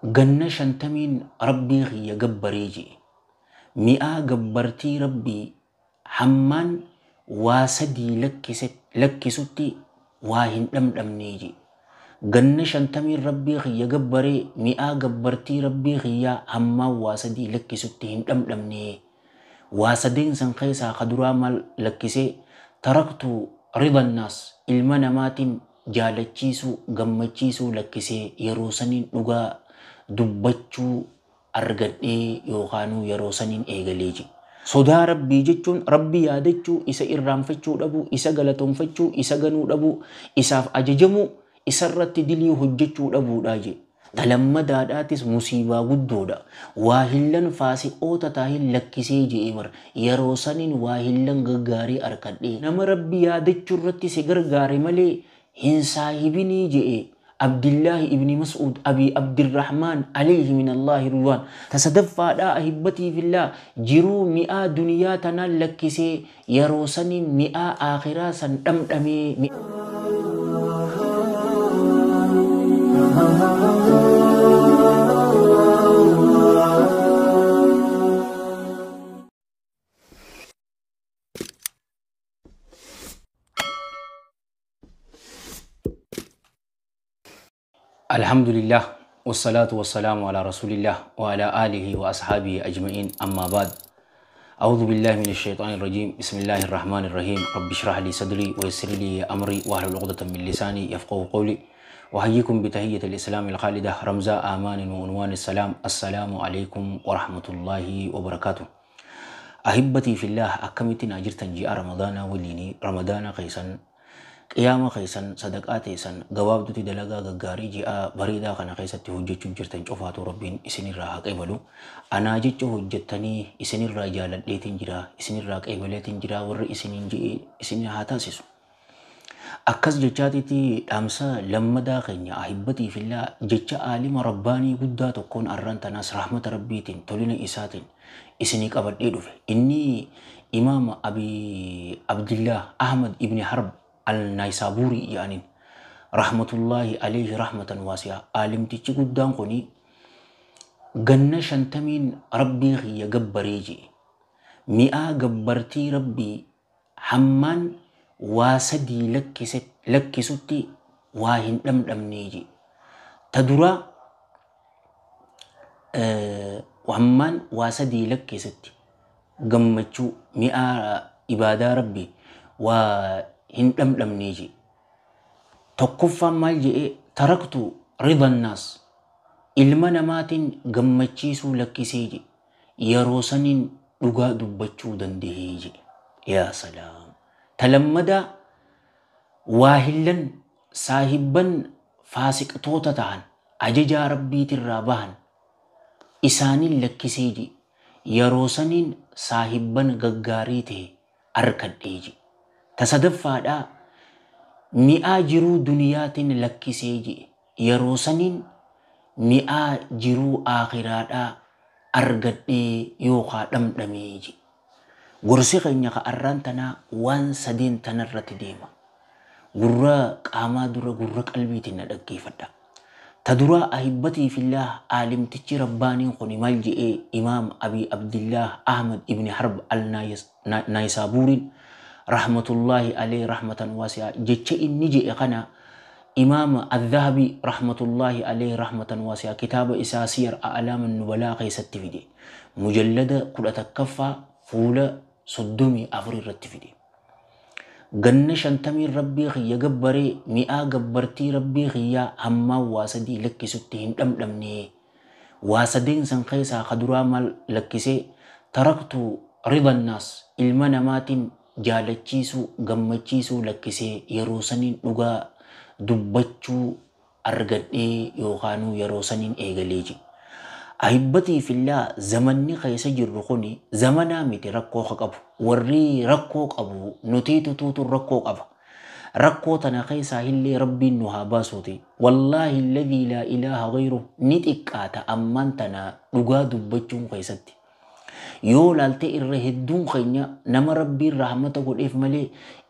ganna shantamii rabbii kiyya gabbaree jee mi'aa gabbartii rabbii hammaan waa sadii lakkisutti waa hin dhamdhamnee jee ganna shantamii rabbii kiyya gabbaree mi'aa gabbartii rabbii kiyya hammaan waa sadii lakkisutti hin dhamdhamnee waa sadeen san keessaa kaduraa maal lakkisee taraktu ridannaas ilma namaatiin jaalachiisuu gammachiisuu lakkisee yeroo saniin dhugaa dubbachuu argadhee yookaanuu yeroo saniin eegalee jee sodaa rabbii jechuun rabbii yaadachuu isa irraanfachuu dhabuu isa galatoonfachuu isa ganuu dhabuu isaaf ajajamuu isarratti dilii hojjechuu dhabuudha jee talammadaadhaatis musiibaa guddoodha waa hillan faasiqoota taahin lakkisee jee mar yeroo saniin waa hillan gaggaarii arkadhee nama rabbii yaadachuu irratti si gargaare malee hin saahibinii jee عبد الله ابن مسعود أبي عبد الرحمن عليه من الله رضوان تصدفا دا أحبتي في الله جرو مئة دنيا تنال لكسي يروسني مئة آخرة سندم دمي الحمد لله والصلاة والسلام على رسول الله وعلى آله وأصحابه أجمعين أما بعد أعوذ بالله من الشيطان الرجيم بسم الله الرحمن الرحيم رب اشرح لي صدري ويسر لي أمري واحلل عقدة من لساني يفقهوا قولي وأحييكم بتحية الإسلام الخالدة رمزاء آمان وعنوان السلام السلام عليكم ورحمة الله وبركاته أحبتي في الله أكمتنا جرتا جاء رمضان وليني رمضان قيسا قيامة خيسان صدقات إيسان قواب دوتي دلقا غغاري جاء بريدا خانا خيسات هججو جرتن شوفاتو ربين إسن الراحة قيبلو أنا جيجو هجتني إسن الراجالة ليتن جرا إسن الراك قيبلتن جرا ور إسن جي إسن هاتاسسو أكس ججاتي تي أمسا لما داخلني أحبتي في الله ججا عالم رباني قدا تكون أران تناس رحمة ربيتين تولين إساتين إسني قبل إيدوف إني إمام أبي عبد الله أحمد ابن حرب النيسابوري يعني رحمة الله عليه رحمة واسعة عالم تيجي قدام قني جنة شنتمين ربي غي جبريجي مئة جبرتي ربي حمان واسدي لك ستي واهن لم نيجي تدرى وحمان واسدي لك ستي جمتشو مئة إبادة ربي و هندم لم نيجي تقفا مال جئ تركت رضا الناس إلما نمات قمتشيسو لكسيجي يروسنين لغا دبتشو دندهيجي يا سلام تلمدا واهلا صاحبا فاسق توتتان أججا ربي ترابان إساني لكسيجي يروسنين صاحبا غغاريته أركديجي تصدفا دا مئة جرو دنياتين لكسيجي يروسنين مئة جرو آخرات أرغدي يوخا دميجي غرسي خينيا أرانتنا وان سدين تنرت ديما غرى قاما درى غرى قلبي تندقي فدا تدرى أحبتي في الله عالم تجي رباني خوني مالجئ إمام أبي عبد الله أحمد ابن حرب النيسابوري رحمة الله عليه رحمة واسعة جتش إني جئ قنا إمام الذهبي رحمة الله عليه رحمة واسعة كتاب إساسير أعلام النبلاء قيسة تفيدي مجلد قل أتكفى فولة صدومي أفري رتفيدي جنة شنتمي ربي خيا جبري مئة جبرتي ربي خيا هما واسدي لك ستين لمني واسدين سنقيسا خدرا مال لكسي تركت رضا الناس المنامات jaalachiisuu gammachiisuu lakkisee yeroo saniin dhugaa dubbachuu argadhee yookaanuu yeroo saniin eegalee jee أحبتي في الله زمني خيس جرخوني زمنا متي ركوخ أبو وري ركوخ أبو نتيتو توتو ركوخ أبو ركو تنخيس اللي ربي نهابا صوتي والله الذي لا إله غيره نتك آتا أمانتنا لغا دبجون خيستي يو لالتي الرهدون خينيا نما ربي الرحمة قل إف ملي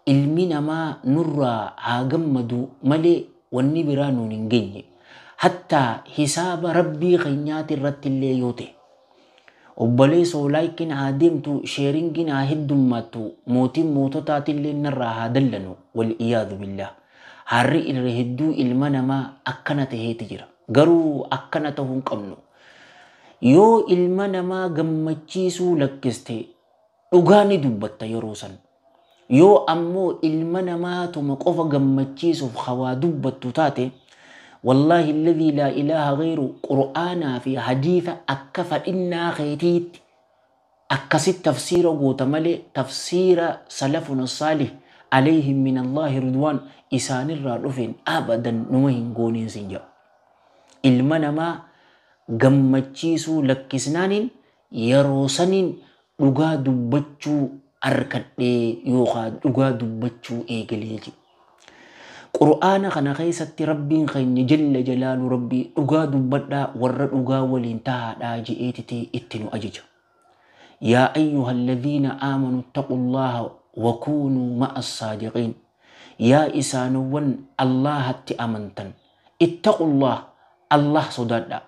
علمي نما نرى هاقم مدو ملي وني برانو ننجيني hatta hisaaba rabbii keenyaati irratti illee yoo ta'e obboleessoo laayikiin haa deemtu sheeringiin haa heddummaattu mootiin moototaatillee narraa haa dallanu wal iyaadu billah. Harri irra hedduu ilma namaa akkana taheeti jira garuu akkana ta'uu hin qabnu. Yoo ilma namaa gammachiisuu lakkiste dhugaa ni dubbatta yeroo san. Yoo ammoo ilma namaatuma qofa gammachiisuuf hawaa dubbattu taate والله الذي لا إله غيره قرآن في حديث أكف إنا خيتيت أكست تفسير قوتمالي تفسير سلفنا الصالح عليهم من الله رضوان إسان الرادفين أبدا نمهن قونين سنجا المنما قمتشيسو لكسنان يروسنين لغا دبتشو أركد يوخا لغا دبتشو إيقليجي قرآن خنا خيست ربين خين جل جلال ربي لغا دبدا ور لغا ولنتها داجئتي اتنو أجج يا أيها الذين آمنوا اتقوا الله وكونوا مع الصادقين يا إسانوان الله تأمنتن اتقوا الله الله صدادا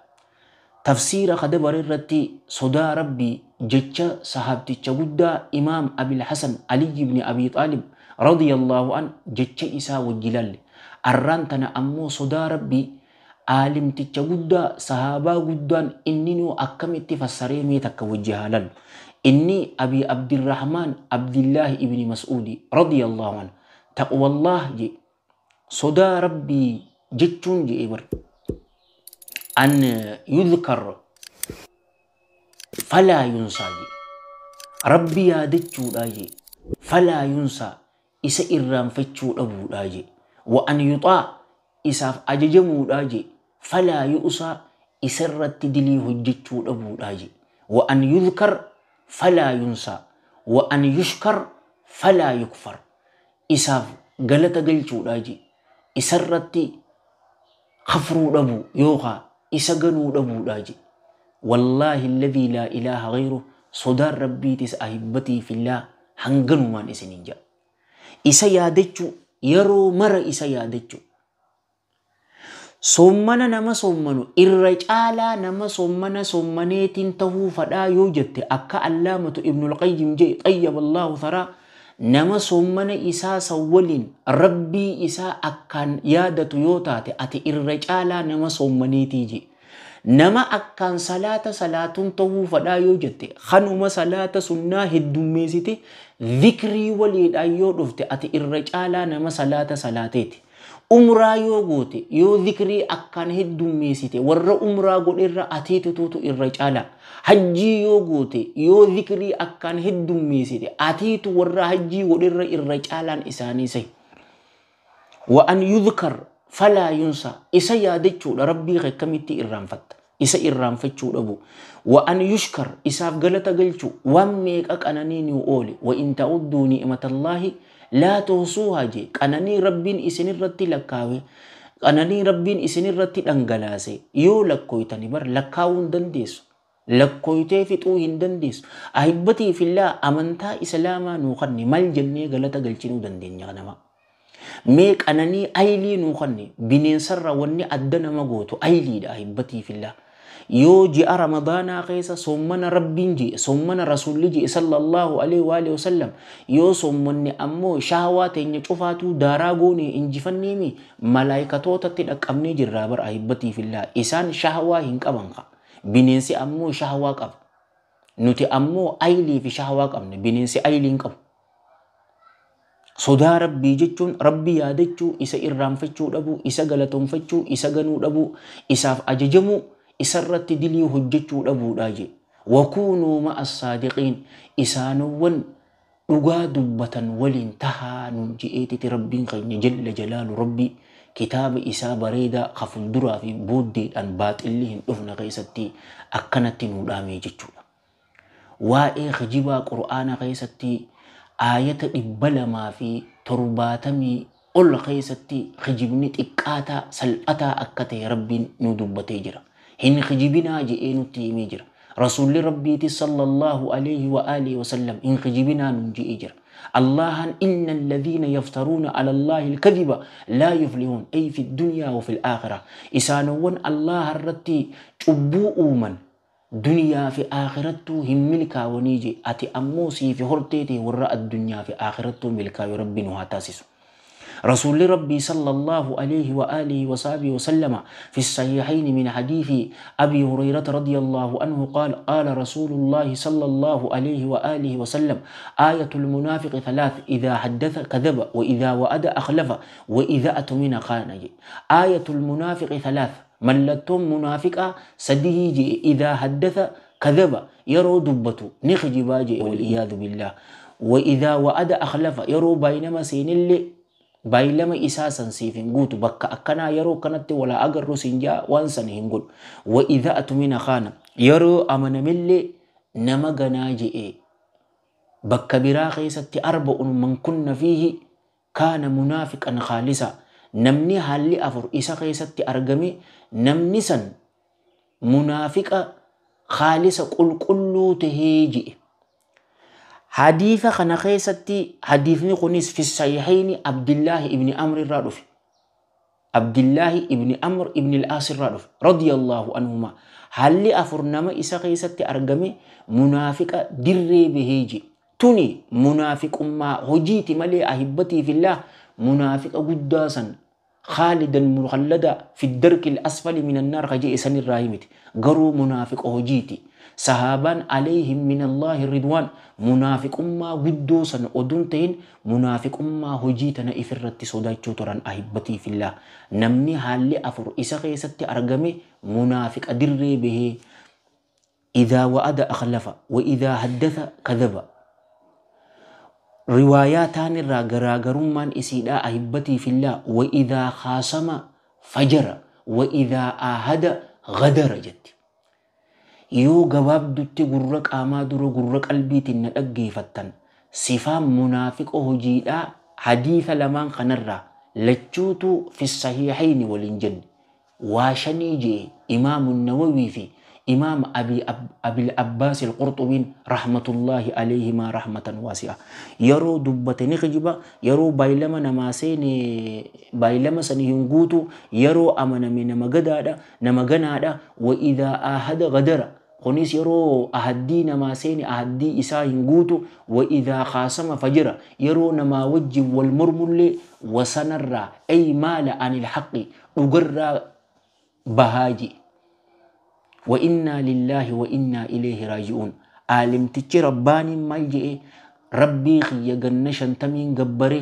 تفسير خدبر الرتي صدا ربي جج صحابتي جودا إمام أبي الحسن علي بن أبي طالب رضي الله عنه جج إسا وجلال أرانتنا أمو صدا ربي عالم تجودا صحابة قدان إننو أكمت فسريمي تكوجهالا إني أبي عبد الرحمن عبد الله ابن مسعود رضي الله عنه تقوى الله جي صدا ربي جتون جي إبر أن يذكر فلا ينسى جي ربي يادتشو داجي فلا ينسى إسا إرام فتشو أبو داجي وأن يطاع إساف أججمو داجي فلا يؤسى إسرت دلي هجتشو أبو داجي وأن يذكر فلا ينسى وأن يشكر فلا يكفر إساف غلط قلتشو داجي إسرت خفرو أبو يوغا إسغنو أبو داجي والله الذي لا إله غيره صدار ربي تس أحبتي في الله هنغنو من إسنينجا إسا يادتشو يرو مر إسا يادتشو sommana nama sommanu irra caala nama sommana sommaneetiin tahuu fadhaa yoo jette akka allaamatu ibnul qayyim jee xayyaballahu thara nama sommana isaa sawwaliin rabbii isaa akkaan yaadatu yoo taate ati irra caalaa nama sommaneetii jee nama akkaan salaata salaatuun tahuu fadhaa yoo jette kanuma salaata sunnaa heddummeessite dhikrii waliidhaan yoo dhufte ati irra caalaa nama salaata salaateeti. umraa yoo goote yoo dhikrii akkaan heddummeessite warra umraa godherra atiitutu irra caala. Hajjii yoo goote yoo dhikrii akkaan heddummeessite atiitu warra hajjii godherra irra caalaan isaanii sahi. Wa an yudhkar falaa yunsa isa yaadachuudha rabbii akkamitti irraanfatta isa irraanfachuu dhabu. Wa an yushkar isaaf galata galchuu waan meeqa qananiin yoo oole wa in ta'udduu ni'matallaahi لا توصوها جي قناني ربين إسن الرتي لكاوي قناني ربين إسن الرتي لنغلاسي يو لكويتاني بر لكاون دنديس لكويتي فتوهن دنديس أحبتي في الله أمنتا إسلاما نوخني مال جنة غلطة غلچنو دندين يغنما ميك أناني أيلي نوخني بنين سر وني أدنا مغوتو أيلي دا أحبتي في الله يو جاء رمضان قيسا صمنا ربين جي صمنا رسول جي صلى الله عليه وآله وسلم يو صمني أمو شهوات إني شوفاتو داراغوني إنجفني مي ملايكتو تتلك أمني جرابر أحبتي في الله إسان شهوة هنك أبنك بننسي أمو شهوة قب نتي أمو أيلي في شهوة قب بننسي أيلي قب صدا ربي جتون ربي يادجو إسا إرام فتشو دبو إسا غلطون فتشو إسا غنو دبو إساف أججمو إسرت دلي هجتشو دبو داجي وكونوا مع الصادقين إسانوان لغا دبة ولنتها ننجئتي ربين خين جل جلال ربي كتاب إسا بريدا خفل درا في بودي أن بات الليهن دفن غيستي أكنت نودامي جتشو وائي خجبا قرآن غيستي آية إبلا ما في ترباتمي قل غيستي خجبني إكاتا سلأتا أكتي ربين ندبتي جرا هن خجبنا جئين تيمي جرا رسول ربي صلى الله عليه وآله وسلم إن خجبنا ننجئ جرا الله إن الذين يفترون على الله الكذب لا يفلحون أي في الدنيا وفي الآخرة إسانوان الله الرتي تبوء من دنيا في آخرته هم ملكا ونيجي أتي أموسي في هرتيتي وراء الدنيا في آخرته ملكا ربي نهاتاسس رسول ربي صلى الله عليه وآله وصحبه وسلم في الصحيحين من حديث أبي هريرة رضي الله عنه قال رسول الله صلى الله عليه وآله وسلم آية المنافق ثلاث إذا حدث كذب وإذا وعد أخلف وإذا أتمن خان. آية المنافق ثلاث ملتهم منافقا سديه إذا حدث كذب يرو دبته نخجي باجي والعياذ بالله وإذا وعد أخلف يرو بينما سين اللي baylama isaa san siif hin guutu bakka akkanaa yeroo kanatti wala agarru sinjaa waan san hin godhu wa idha atmina khana yeroo amanamillee nama ganaa je'e bakka biraa keessatti arba'un man kunna fiihi kaana munaafiqan khaalisa namni haalli afur isa keessatti argame namni san munaafiqa khaalisa qulqulluu tahee je'e. حديث خناخيستي حديث نقنيس في الصحيحين عبد الله ابن عمرو الرادف عبد الله ابن عمرو ابن العاص الرادف رضي الله عنهما هل أفرنما إسا خيستي أرقمي منافق دري بهيجي توني منافق ما هجيتي ملي أحبتي في الله منافق قداسا خالدا مخلدا في الدرك الأسفل من النار خجي إسان الراهمت قروا منافق هجيتي صحابان عليهم من الله الرضوان منافق ما قدوسا ودنتين منافق ما هجيتنا إفرت صدايتو تران أحبتي في الله نمني حالي أفر إسا خيستي أرقمي منافق أدري به إذا وعد أخلف وإذا حدث كذب رواياتان راغراغرمان إسيدا أحبتي في الله وإذا خاصم فجر وإذا آهد غدر جت yoo gabaabdutti gurra qaamaa dura gurra qalbiitiin na dhaggeeffattan sifaan munaafiqa hojiidhaa hadiisa lamaan kanarraa lachuutu fi sahiihayni waliin jenne waa shanii jee imaamu nawawii fi imaam abil abbaas al-qurxubiin rahmatullaahi alayhimaa rahmatan waasi'a yeroo dubbatanii kijiba yeroo baylama namaa seene baylama sanii hin guutu yeroo amaname nama gadaadha nama ganaadha wa idhaa ahada gadara kunis yeroo ahaddii namaa seene ahaddii isaa hin guutu wa idhaa khaasama fajira yeroo namaa wajjin wal mormullee wasanarraa ay maala anil haqqi dhugarraa bahaaji wa inna lillahi wa inna ilayhi raji'un alimtichi rabbaani malje'e rabbii khiyya ganna shantamiin gabbare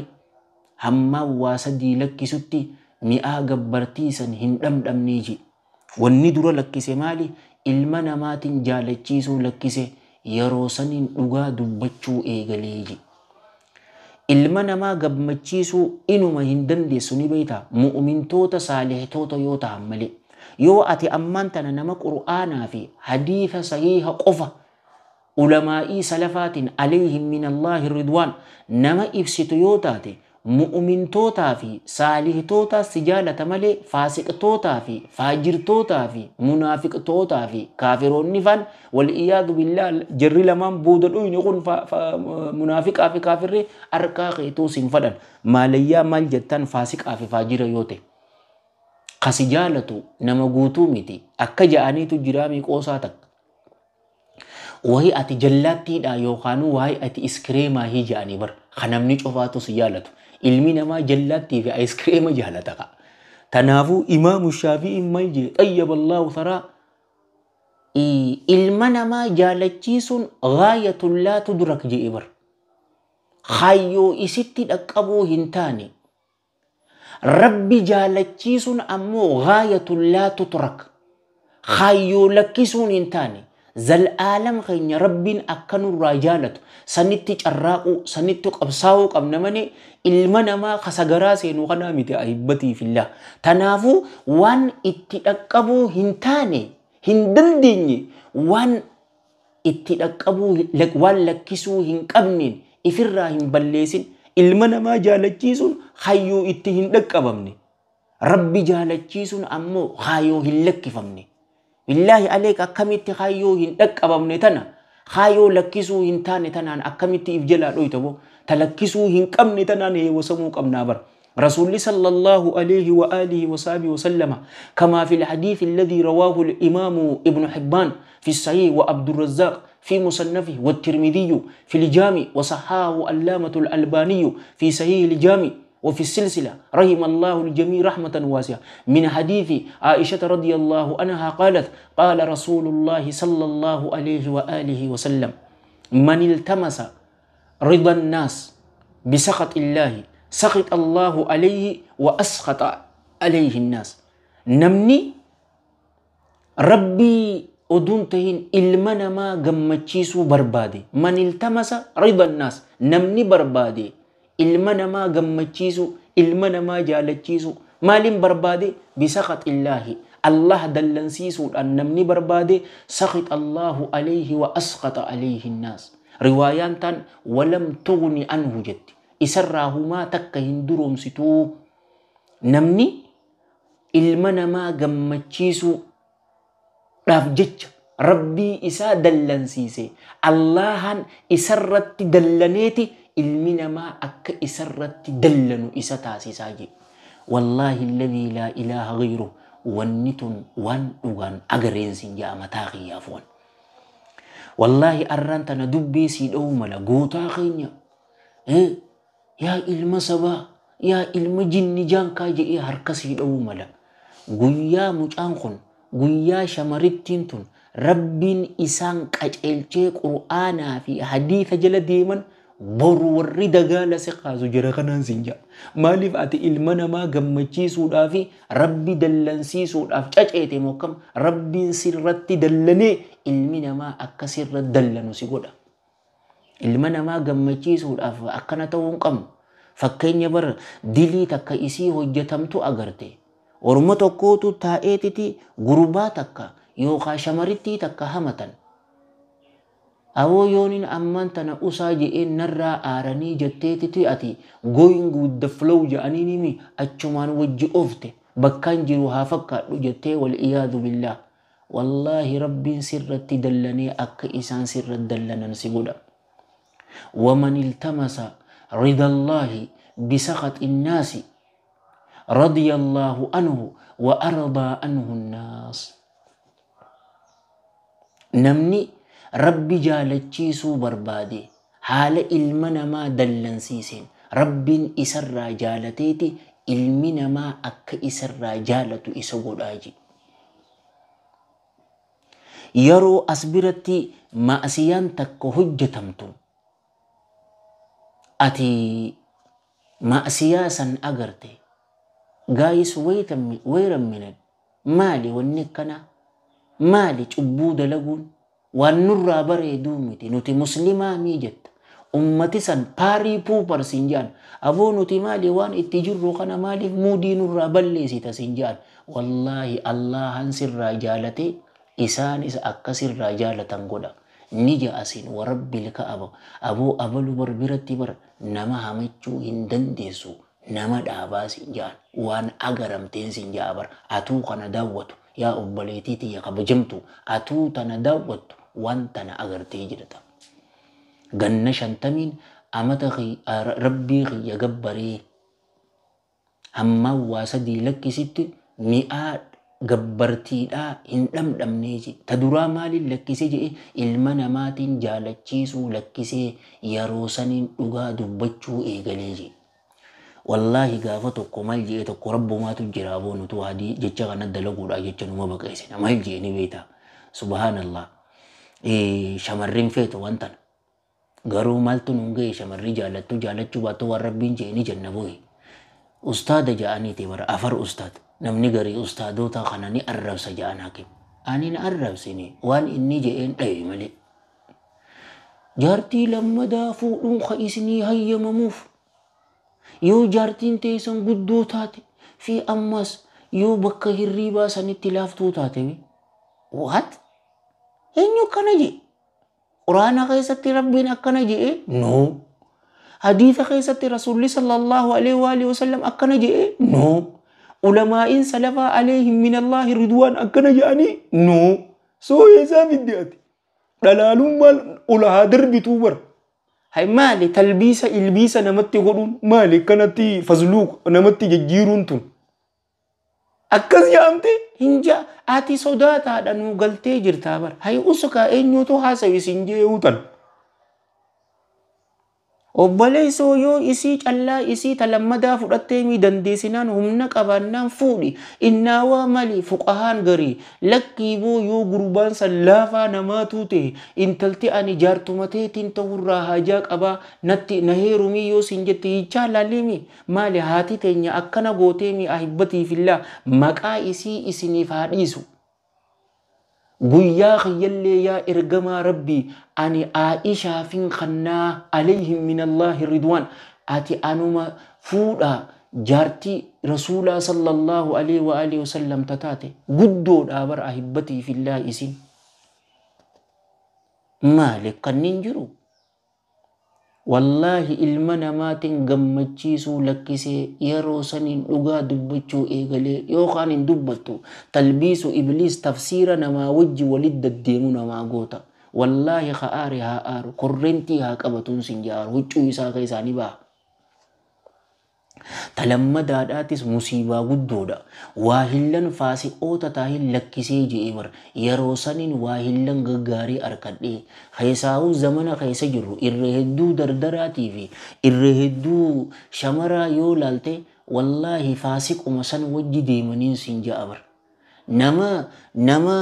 hamma waa sadii lakkisutti mi'aa gabbartiisan hin dhamdhamneeji wanni dura lakkise maali ilma namaatiin jaalachiisuu lakkise yeroo saniin dhugaa dubbachuu eegaleeji ilma namaa gammachiisuu inuma hin dandeessu ni beeyta mu'mintoota saalihtoota yoo ta'an malee yoo ati ammaan tana nama qur'aanaa fi hadiisa sahiha qofa ulamaa'ii salafaatiin alayhim min Allaahi ridwaan nama ibsitu yoo taate mu'mintootaa fi saalihtoota si jaalata malee faasiqtootaa fi faajirtootaa fi munaafiqtootaa fi kaafiroonni fan wal'iyaadu billaa jarri lamaan booda dhuyni kun munaafiqaa fi kaafirri harkaa keetuu sin fadhan maalayyaa maal jettan faasiqaa fi faajira yoo ta'e kasi jaalatu nama guutuu miti akka ja'aniitu jiraamii qoosaa takka wahi ati jallaattiidha yookaan wahi ati iskreemaa hii ja'anii bar kanamni cofaatu si jaalatu ilmi namaa jallaattii fi iskreema jaalata ka tanaafuu imaamu shaafi'iin maal jee xayyaballahu tharaa ilma namaa jaalachiisuun gaayatun laa tudrak jee bar hayyoo isitti dhaqqabuu hin taane rabbi jaalachiisuun ammoo gaayatun laa tutrak hayyoo lakkisuun hin taane zal'aalam keenya rabbiin akkanurraa jaalatu sanitti carraaquu sanitti qabsaa'uu qabna malee ilma namaa kasagaraa seenuu kanaa miti ahibbatii fillah tanaafuu waan itti dhaqqabuu hin taane hin dandeenye waan itti dhaqqabuu waan lakkisuu hin qabneen ifirraa hin balleessin ilma namaa jaalachiisuun hayyoo itti hin dhaqqabamne rabbi jaalachiisuun ammoo hayyoo hin lakkifamne billahi aleek akkamitti hayyoo hin dhaqqabamne tana خايو لكسو هنتان تنان أكمتي إفجلا دويتبو تلكسو هنكم تنان وسمو كم نابر رسول صلى الله عليه وآله وصحبه وسلم كما في الحديث الذي رواه الإمام ابن حبان في الصحيح وعبد الرزاق في مصنفه والترمذي في الجامع وصححه علامة الألباني في صحيح الجامع وفي السلسلة رحم الله الجميع رحمة واسعة من حديث عائشة رضي الله عنها قالت قال رسول الله صلى الله عليه وآله وسلم من التمس رضا الناس بسخط الله سخط الله عليه وأسخط عليه الناس نمني ربي أدونتهن إلمنا ما قمتشيسو بربادي من التمس رضا الناس نمني بربادي إلمنا ما قمتشيسو إلمنا ما جالتشيسو مالين بربادي بسخط الله الله دلنسيسو أن نمني بربادي سخط الله عليه وأسخط عليه الناس روايان تان ولم تغني عنه جد إسراهما تك هندروم ستو نمني إلمنا ما قمتشيسو رافجج ربي إسا دلنسيسي اللهان إسرت دلنيتي إلمنا ما أك إسرت دلنو إسا تاسيساجي والله الذي لا إله غيره ونتن وان دوغان أغرين سنجا متاقي يافون والله أرانتنا دبي سيدو ملا قوتا خينيا يا إلما سبا يا إلما جن جانكا جئي هركسي دو ملا قويا مجانخن قويا شمرتين تن ربين إسان قجلچه قرآنا في حديث جل ديمن boru warri dagaala siqaasu jira kanaan sinja maaliif ati ilma namaa gammachiisuudhaaf rabbi dallansiisuudhaaf caceete mokkam rabbiin sirratti dallanee ilmi namaa akka sirra dallanu si godha ilma namaa gammachiisuudhaaf akkana ta'uu hin qabnu fakkeenya bar dilii takka isii hojjetamtu agarte orma tokkootu taa'eetiti gurbaa takka yookaan shamarittii takka hamatan awoo yoonin amman tana usaa je'een narraa aaranii jetteetiti ati going with the flow je'aniinimi achumaan wajji ofte bakkaan jiru haa fakkaadhu jettee wal iyaadu billah wallaahi rabbiin sirratti dallanee akka isaan sirratti dallanan si godha waman iltamasa rida allaahi bisakhat innaasi رضي الله عنه وأرضى عنه الناس نمني ربي جالتشيسو بربادي حال إلمنا ما دلنسيسين رب إسر جالتيتي إلمنا ما أك إسر جالتو إسوغو داجي يرو أصبرتي مأسيان تكو هجتمتو أتي مأسياسا أغرتي غايس ويرمنن مالي ونكنا مالي عبود لغون والنرى بريدو متي نتي مسلمة ميجت أمتي سن باري بوبر سنجان أبو نتي مالي وان اتجرو خنا مالي مودي نرى بلي سيتا سنجان والله الله هنسر رجالتي إسان إس أكسر رجالة قدا نجا أسين ورب لك أبو أبلو بربرتي بر نما همچو هندن ديسو nama dhaabaa sinjaan waan agaramteen sinjaa bar atuu kana daawwatu yaa obboleetiiti yaa kabajamtu atuu tana daawwattu waan tana agartee jirta ganna 50 amata rabbii khiyya gabbaree hamma waasadii lakkisitti mi'aa gabbartiidhaa hin dhamdhamneeji ta duraa maaliin lakkisee jedhe ilma namaatiin jaalachiisuu lakkisee yeroo saniin dhugaa dubbachuu eegaleeji والله قافتك ومال جيتك ورب ما تجرى أبون توهدي جتشا غند لقول أجتشا نما بقيسنا مال جيني بيتا سبحان الله شمرين فيتو وانتن غرو مالتو نونغي شمري جالتو باتو وربين جيني جنبوي أستاذ جاني تبر أفر أستاذ نمني غري أستاذو تا خناني أرب سجانا كيم أنين أرب سيني وان إني جئين أي ملي جارتي لما دافو نوخ إسني هيا مموف yoo jaartiin teessan guddoo taate fi ammas yoo bakka hirriibaa sanitti laaftuu taate what eenyu akkana jedhe quraana keessatti rabbiin akkana jedhe no hadiisa keessatti rasuulli sallallahu alaihi wasallam akkana jedhe no ulamaa'in salafaa alaihim min allahi ridwaan akkana jedhani no soo eesaa middeati dhalaaluun maal ulahaa darbituu bar hay maali talbiisa ilbiisa namatti godhuun maali kanatti fazluuq namatti jijjiiruun tun akkas yaamte hinja ati sodaataadha nu galtee jirtaa bar hay usuka eenyutu haasawis hinjee'uutan obboleessoo yoo isii callaa isii talammadaa fudhattee mi dandeessinaan humna qabaannaan fuudhi innaawaa mali fuqahaan garii lakkii boo yoo gurbaan san laafaa namaatu ta'e intalti ani jaartumateetiin ta'urraa hajaa qabaa natti na heerumii yoo sin jette hichaa laalimi maali haati teenya akkana gootee mi ahibbatiifillaa maqaa isii isiniif haadhiisu guyyaa khiyyallee yaa ergamaa rabbii ani Aishaa fin khannaa alayhim min Allahi ridwaan ati anuma fuudha jaartii rasuulaa sallallahu alayhi wa alihi wasallam tatate guddoodhaa bar ahibbatii fillah isin maali kannin jiru wallahi ilma namaatiin gammachiisuu lakkisee yeroo saniin dhugaa dubbachuu eegalee yookaan hin dubbattu talbiisu ibliis tafsiira namaa wajji walit deddeemu namaa goota wallahi kha'aari haa aaru korrentii haa qabatuun sin jaaru huccuu isaa keessaanii ba'a talammadaadhaatis musiibaa guddoodha waa hillan faasiqoota taahin lakkisee je'e bar yeroo saniin waa hillan gaggaarii arkadhee keessaa'uu zamana keessa jirru irra hedduu dardaraatii fi irra hedduu shamaraa yoo laalte wallaahi faasiquma san wajji deemaniin sin ja'a bar nama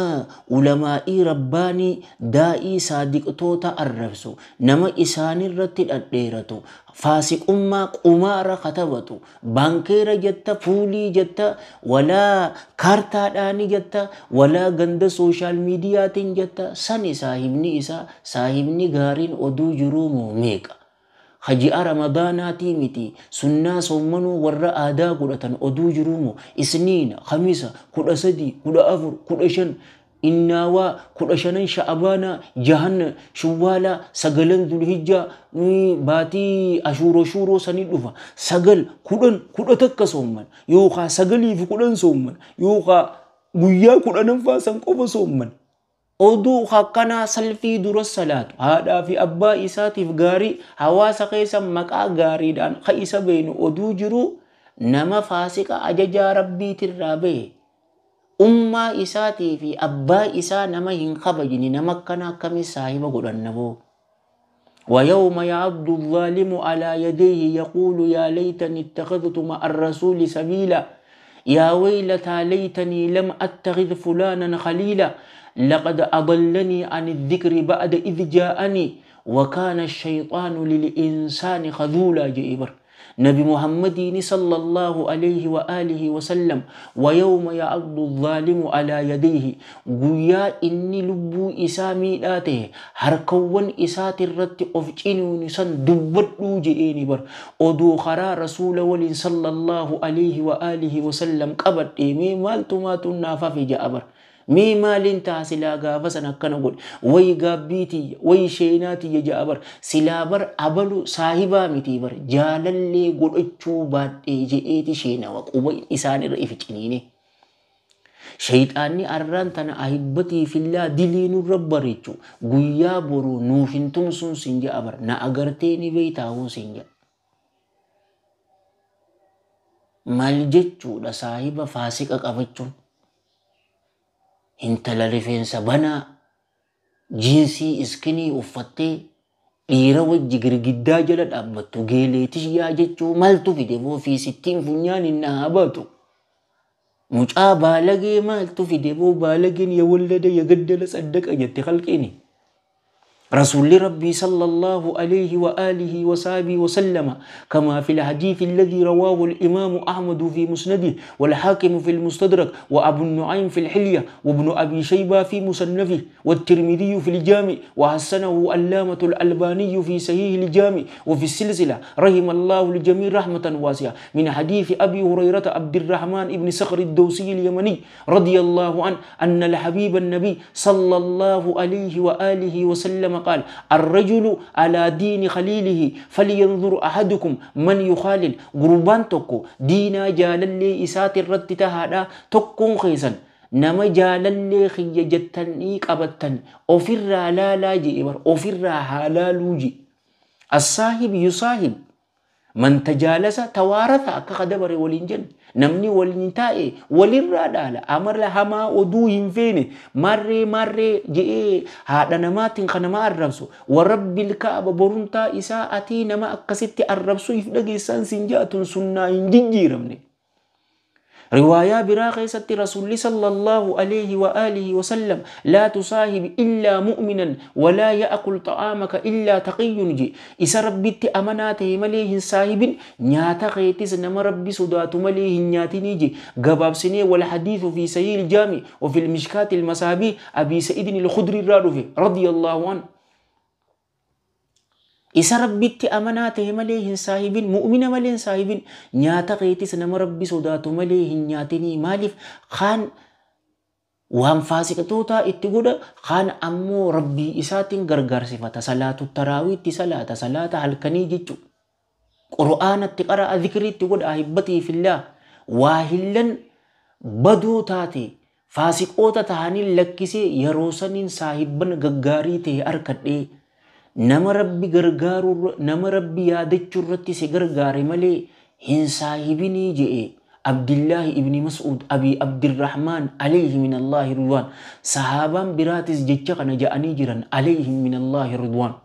ulamaa'ii rabbaanii daa'ii saadiqtoota arrabsu nama isaanirratti dhadheeratu faasiqummaa qumaara katabatu baankeera jetta fuulii jetta walaa kaartaadhaani jetta walaa ganda sooshaal miidiyaatiin jetta sani saahibni gaariin oduu jiruu moo meeqa haji'a ramadaanaatii miti sunnaa soommanuu warra aadaa godhatan oduu jiruumo isniina khamisa 13 14 15 innaawaa 15 sha'abaana jahanna shuwwaala sagalan dhulhijjaa baatii ashuuroo sanii dhufa sagal 10 takka soomman yookaa sagalii fi 10 soomman yookaa guyyaa 10 san qofa soomman oduu hakkanaa salfii dura salaatu haadhaa fi abbaa isaatiif gaarii hawaasa keessa maqaa gaariidhaan ka isa beenu oduu jiru nama faasiqa ajajaa rabbiitirraa bahe ummaa isaatii fi abbaa isaa nama hin kabajini nama akkana akkamii saahiba godhanna boo ويوم يعض الظالم على يديه يقول يا ليتني اتخذت مع الرسول سبيلا يا ويلتى ليتني لم أتخذ فلانا خليلا لقد أضلني عن الذكر بعد إذ جاءني وكان الشيطان للإنسان خذولا جئبر نبي محمد صلى الله عليه وآله وسلم ويوم يعض الظالم على يديه قويا إني لبو إسامي لاته هركوان إسات الرت أفجينوني سن دبتو جئيني بر أدو خرا رسول ولي صلى الله عليه وآله وسلم قبر إيمي مالتو ماتو نافا في جأبر مي مالين تاسلا غافا سنكنا قول وي غابيتي وي شيناتي يجابر سلابر أبلو صاحبا متيبر جالالي قول اچوبات جئيتي شينا وقوبين إساني رئيف جنيني شيطاني أران تنا أحبتي في الله دلين الرب ريچو قويا برو نوفين تمسون سنجا أبر نا أغرتيني بيتاو سنجا مالجچو دا صاحبا فاسق أقفتشون intala rifeensa banaa jiinsii iskinii uffattee dhiira wajji girgiddaa jala dhaabbattu geeleetish yaa jechuu maaltu fide boo fi sittiin funyaan hin dhaabatu mucaa baalagee maaltu fide boo baalageen ya wallada ya gaddala saddaqa jette khalqiini رسول ربي صلى الله عليه وآله وصحبه وسلم كما في الحديث الذي رواه الإمام أحمد في مسنده والحاكم في المستدرك وأبو النعيم في الحلية وابن أبي شيبة في مصنفه والترمذي في الجامع وحسنه علامة الألباني في صحيح الجامع وفي السلسلة رحم الله الجميع رحمة واسعة من حديث أبي هريرة عبد الرحمن بن صخر الدوسي اليمني رضي الله عنه أن الحبيب النبي صلى الله عليه وآله وسلم قال الرجل على دين خليله فلينظر أحدكم من يخالل قربان تكو دينا جالالي إسات الرد تهادا تكون خيسا nama jaalallee kiyya jettanii qabattan ofirraa laalaa jee bar ofirraa haalaaluu je الصاحب يصاحب من تجالس توارث akka kadabare waliin jenne namni waliin taa'e walirraa dhaala amarla hamaa oduu hin feene marree jee haadha namaatiin kan nama arrabsu warabbil kaaba boruntaa isaa atii nama akkasitti arrabsu if dhageessan sin jaatun sunnaa hin jijjiiramne رواية براقة ست رسول صلى الله عليه وآله وسلم لا تصاحب إلا مؤمنا ولا يأكل طعامك إلا تقي جي إسا ربي أمناته مليه صاحب نياتا خيتس نما ربي صدات مليه نياتني جي قباب سنة والحديث في سيل الجامع وفي المشكات المسابي أبي سعيد الخدري الرادفي رضي الله عنه إسا ربي أمناته مليه صاحبين مؤمن مليه صاحبين نياتا قيتس نما ربي صداتو مليه نياتني مالف خان وهم فاسق توتا اتقودا خان أمو ربي إساتين غرغر صفتا صلاة التراوي صلاة هلكني جيجو قرآن التقرأ ذكري اتقود أحبتي في الله واهلن بدو تاتي فاسق اوتا تهاني لكسي يروسنين صاحبن غغاري تي أركد nama rabbi gargaaru nama rabbi yaadachuu irratti si gargaare malee hin saahibinii jee Abdullah ibn Mas'ud Abi Abdurrahman alayhi min Allah ridwan sahaban biratis jecha kana ja'anii jiran alayhi min Allah ridwan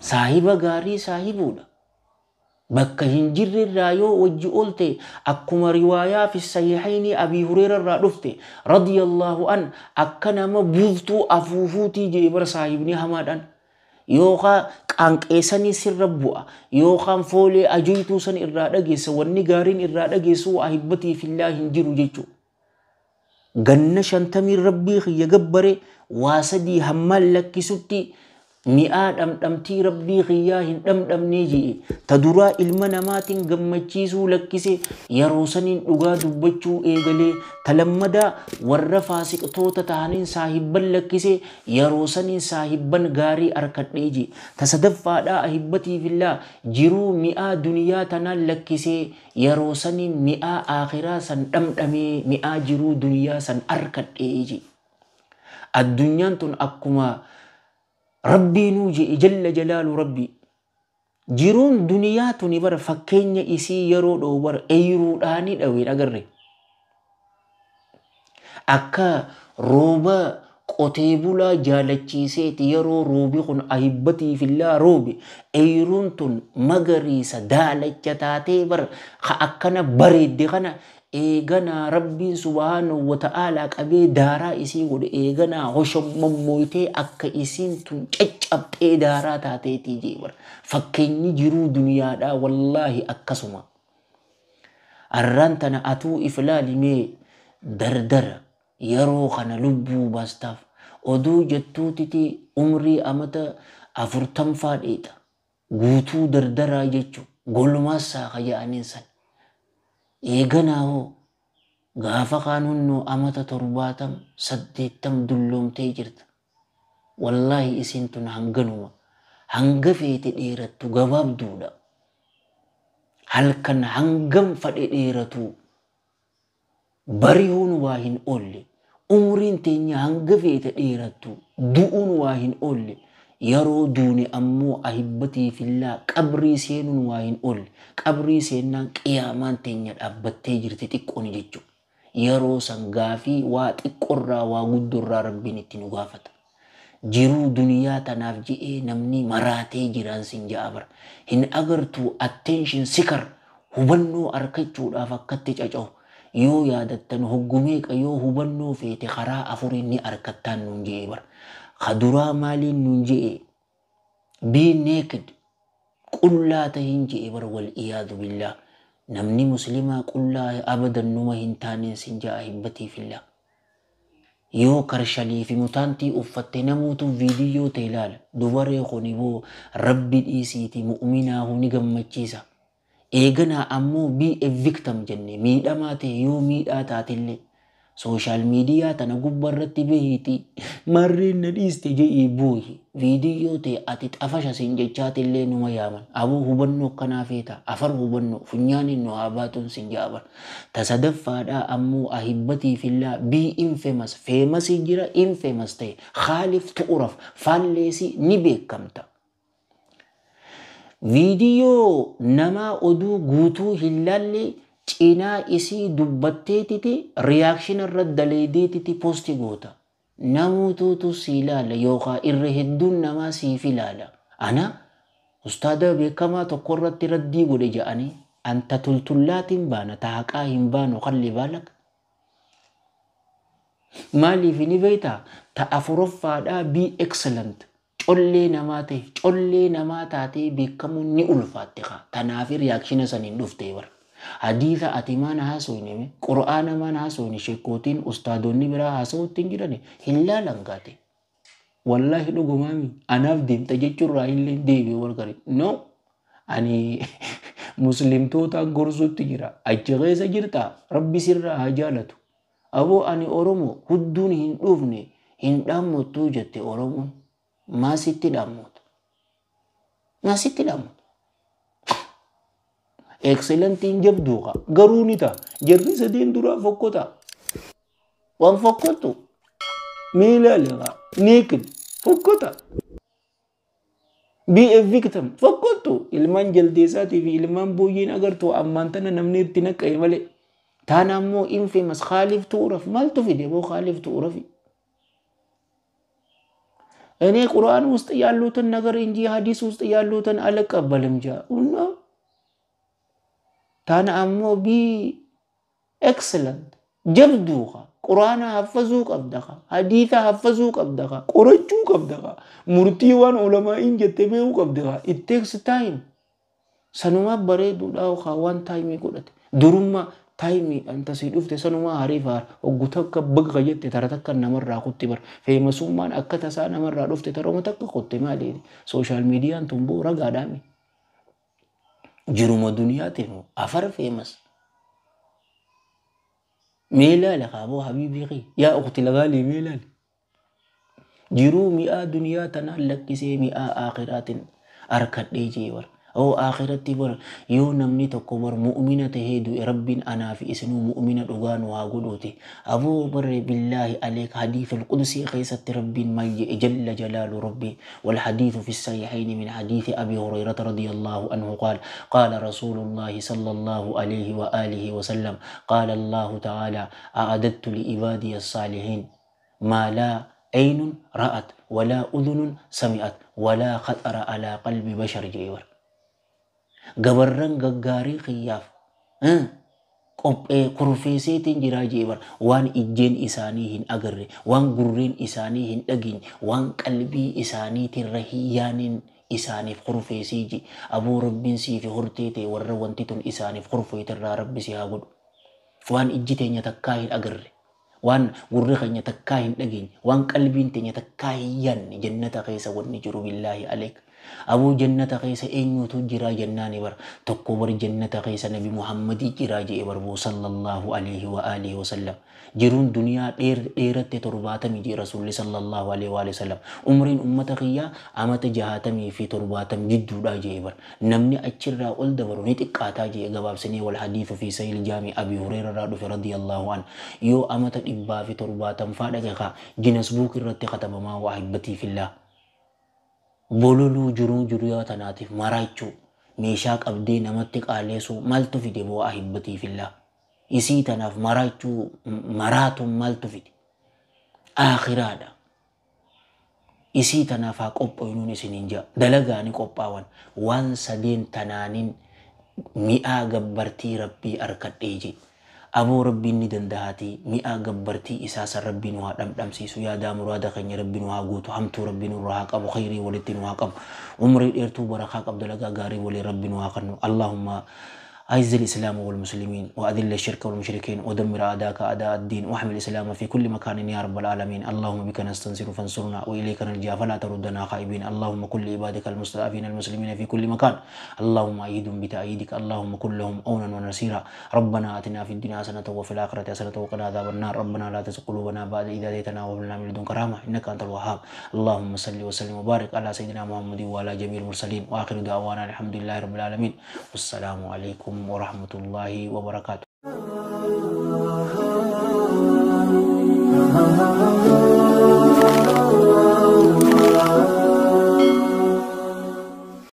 saahiba gaarii saahibuudha bakka hin jirre irraa yoo wajji oolte akkuma riwaayaa fi sahihaini Abi Hurayra irraa dhufte radiyallahu an akka nama buuftuu afuufuutii jee bar saahibni hamaadhaan yookaan qaanqeessanii sirra bu'a yookaan foolee ajoytuu san irraa dhageessa wanni gaariin irraa dhageessu ahibbatii fillaa hin jiru jechuudha. Ganna 50 rabbii xiyya gabbare waa sadii hammaan lakkisutti mi'aa dhamdhamtii rabbii xiyyaa hin dhamdhamnee jee ta duraa ilma namaatiin gammachiisuu lakkise yeroo saniin dhugaa dubbachuu eegalee ta lammadaa warra faasiqtoota tahaniin saahibban lakkise yeroo saniin saahibban gaarii arkadhee jee ta sadaffaadhaa ahibbatii fillaa jiruu mi'aa duniyaa tanaan lakkise yeroo saniin mi'aa aakhiraa san dhamdhamee mi'aa jiruu duniyaa san arkadhee jee addunyaan tun akkuma ربي نوجي جل جلال ربي جيرون دنيا توني بر فكينيا إسي يرو دو بر ايرو داني دوين أغرر أكا روبا قتيبولا جالتشي سيتي يرو روبي خن أحبتي في الله روبي ايرون تون مغريسا دالتشتاتي بر أكنا بريد خنا eegana rabbiin subhanahu wa ta'ala qabee daaraa isii godhe eegana hoshommoytee akka isiin tun caccabtee daaraa taateetii jeebar fakkeenyi jiruu duniyaadhaa wallaahi akkasuma arraan tana atuu iflaalimee dardara yeroo kana lubbuu baastaaf oduu jettuutiti umrii amata 40 dheeta guutuu dardaraa jechu golmaassaa kaya'aniin san eeganaa hoo gaafa kaanunno amata 70 dulloomtee jirta wallaahi isin tun hanganuma hanga feete dheerattu gabaabduudha halkan hangam fadhe dheeratu bari'uun waa hin oolle umriin teenya hanga feete dheerattu du'uun waa hin oolle yeroo duune ammoo ahibbatii fillaa qabrii seenuun waa hin oolle qabrii seennaan qiyaamaan teenya dhaabbattee jirti xiqqoon jechuudha yeroo san gaafii waa xiqqorraa waa guddorraa rabbiin itti nu gaafata jiruu duniyaa tanaaf je'ee namni maraatee jiraan sin ja'a bara hin agartuu attention seeker hubannoo argachuudhaaf akkatti caca'u yoo yaadattan hoggumee qayoo hubannoo feete karaa afuriin ni argattaan nuun je'ee bara خدرا مالي ننجئ be naked قلا تهنجئ بر والإياذ بالله نمني مسلمة قلا أبدا نما هنتانين سنجا أحبتي في الله يو كرشالي في متانتي أفتنا موتو فيديو تيلال دوباري خونيبو ربي إيسيتي مؤمنا هونيغم مجيسا إيغنا أمو be a victim جنة ميدا ماتي يو ميدا تاتي Social media tana gubbarratti beeyiti marreen na dhiiste jedhii buuyi viidiyoo ta'e ati xafasha siin jechaati illee numa yaaman aboo hubannoo akkanaa feeta afar hubannoo funyaan inni waa baatuun siin jaaban tasadaffaadhaa ammoo ahibbatii fillaa bii infamous famous jira infamous ta'e khaalif tu'uraf faalleesii ni beekamta. Viidiyoo namaa oduu guutuu hin laalle cinaa isii dubbatteetiti reaction irra daleedeetiti posti goota. Namuutuutu si ilaala yookaan irra hedduun namaa siif ilaala. Ana ustaada beekamaa tokko irratti raddii godhe jedhanii anta tultullaatiin baana taaqaa hin baanu qalli baalak. Maaliif ni beektaa ta afuroffaadhaa bii excellent. Collee namaa taatee beekamuun ni ulfaatte kaa. Tanaaf reaction saniin dhuftee bara. Hadiisa ati maan haasofne Qur'aana maan haasofne sheekootiin ustaadonni biraa haasawuutiin jirani hin laalan gaate. Wallahi dhugumaami anaaf deemta jechuurraa illee deebi'ee wal gari. No ani muslimtootaan gorsuutti jira. Achi keessa jirtaa rabbi sirraa haa jaalatu. Aboo ani Oromoo hudduun hin dhufne hin dhaammattuu jette Oromoon. Maasitti dhaammoota. Maasitti dhaammoota. Excellentiin jabduuqa garuu ni ta'a jarri sadeen duraa fokkota waan fokkottu miilaaleqa naked fokkota be a victim fokkottu ilmaan jaldeessaatii fi ilmaan booyyeen agartuu ammaan tana namni itti naqqa'e malee taan ammoo infamous khaalif tu'uraf maaltu fide boo khaalif tu'urafi እኔ ቁርአን ውስጥ ያሉትን ነገር እንጂ ሐዲስ ውስጥ ያሉትን አልቀበልም ጃኡና ታና አሞ ቢ ኤክሰለንት ጀብዱኻ ቁርአን ሐፈዙ ቀብደኻ ሐዲስ ሐፈዙ ቀብደኻ ቆረቹ ቀብደኻ ሙርቲዋን ዑለማኢን ጀተቤው ቀብደኻ it takes time ሰኑማ በሬዱዳው ኻዋን ታይም ይቆደት ዱሩማ ታይሚ አንተ ሲዱፍተ ሰኑማ አሪፋር ወጉተከ በግ ከየት ተረተከ ነመራ ኩቲ በር ፌመሱማን አከተሳ ነመራ ዱፍተ ተሮመተከ ኩቲ ማሊ ሶሻል ሚዲያን ቱምቦ ረጋዳሚ ጅሩመ ዱንያቴ ነው አፈር ፌመስ ሜላል ኻቦ ሐቢቢ ያ እኽቲ ለጋሊ ሜላል ጅሩ ሚአ ዱንያ ተናለክሴ ሚአ አኺራትን አርከዴ ጂወር أو آخرتي بر يو نمني تكبر مؤمنة هيدو ربين أنا في اسمه مؤمنة أغان وعقودوتي أبو بر بالله عليك حديث القدسي خيسة ربين مي جل جلال ربي والحديث في الصحيحين من حديث أبي هريرة رضي الله عنه قال قال رسول الله صلى الله عليه وآله وسلم قال الله تعالى أعددت لعبادي الصالحين ما لا عين رأت ولا أذن سمعت ولا خطر على قلب بشر جيور gabarran gaggaarii khiyyaaf qophee kurfeeseetiin jiraa jeebar waan ijjeen isaanii hin agarre waan gurreen isaanii hin dhageenye waan qalbii isaaniitiin rahiyyaanin isaaniif kurfeesii ji abuu rabbiin siifi horteete warra wanti tun isaaniif kurfeetirraa rabbi si haa godhu waan ijji teenya takkaa hin agarre waan gurri keenya takkaa hin dhageenye waan qalbiin teenya takkaa hin yaanne jannata keessa wanni jiru billaahi aleek أبو جنة قيس أينو تجرا جناني بر تكبر جنة قيس نبي محمد جرا جيبر صلى الله عليه وآله وسلم جرون دنيا ديرت تربات مجي رسول صلى الله عليه وآله وسلم عمرين أمة قيا أمت جهاتمي في تربات جد دا جيبر نمني أجرا أول دبر نتك آتا جي قباب سني والحديث في سيل جامع أبي هريرة رضي الله عنه يو أمت إبا في تربات فادك جنس بوك الرت ختم ما وحبتي في الله bololu juru tanatif marachu meeshaa qabdee namatti qaaleessu maltu fide boo ahibbatii fillah isii tanaaf marachu maraatun maltu fide akhiraadha isii tanaaf haa qophooynuun isiniin jaa dalagaani qophaawan waan sadeen tanaanin mi'aa gabbartii rabbii arkadhee je أبو ربي ندندهاتي مئة قبرتي إساسا ربي نوها دمسي سيادا مرادا خيني ربي نوها قوتو حمتو ربي نوها قبو خيري ولدي نوها قبو عمري إرتو برخاك عبدالله غاري ولي ربي نوها قنو اللهم أعز الإسلام والمسلمين وأذل الشرك والمشركين ودمر أعداءك أعداء الدين واحمل الإسلام في كل مكان يا رب العالمين. اللهم بك نستنصر فانصرنا وإليك نلجأ فلا تردنا خائبين. اللهم كن لعبادك المستضعفين المسلمين في كل مكان اللهم أيدهم بتأييدك. اللهم كن لهم عونا ونصيرا. ربنا آتنا في الدنيا حسنة وفي الآخرة حسنة وقنا عذاب النار. ربنا لا تزغ قلوبنا بعد إذ هديتنا وهب لنا من لدنك رحمة إنك أنت الوهاب. اللهم صل وسلم وبارك على سيدنا محمد وعلى جميع المرسلين وآخر دعوانا الحمد لله رب العالمين. والسلام عليكم ورحمة الله وبركاته.